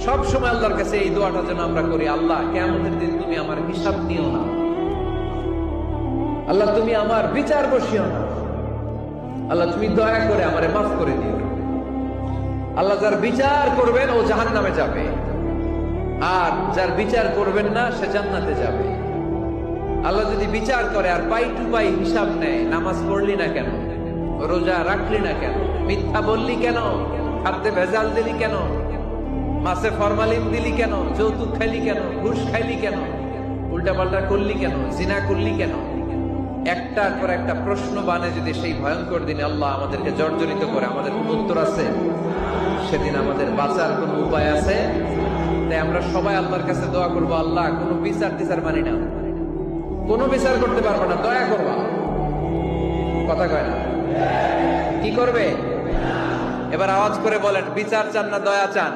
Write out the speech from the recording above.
সব সময় আল্লাহর কাছে এই দোয়াটা যেন আমরা করি, আল্লাহ কিয়ামতের দিন তুমি আমার হিসাব নিও না, আল্লাহ তুমি আমার বিচার বসিও না, আল্লাহ তুমি দয়া করে আমারে মাফ করে দিও। আল্লাহ যার বিচার করবেন ও জাহান্নামে যাবে, আর যার বিচার করবেন না সে জান্নাতে যাবে। আল্লাহ যদি বিচার করে আর পাই টু পাই হিসাব নেয়, নামাজ পড়লি না কেন, রোজা রাখলি না কেন, মিথ্যা বললি কেন, খাদ্যে ভেজাল দিলি কেন, মাছে ফরমালিন দিলি কেন, যৌতুক খাইলি কেন, ঘুষ খাইলি কেন, উল্টাপাল্টা করলি কেন, জিনা করলি কেন, একটার পর একটা প্রশ্ন বানে যদি সেই ভয়ঙ্কর দিনে আল্লাহ আমাদেরকে জর্জরিত করে, আমাদের কোন উত্তর আছে? সেদিন আমাদের বাঁচার কোন উপায় আছে? তাই আমরা সবাই আল্লাহর কাছে দোয়া করবো, আল্লাহ কোনো বিচার টিচার মানি না, কোনো বিচার করতে পারবো না, দয়া করবা। কথা কয় না? কি করবে? এবার আওয়াজ করে বলেন, বিচার চান না দয়া চান?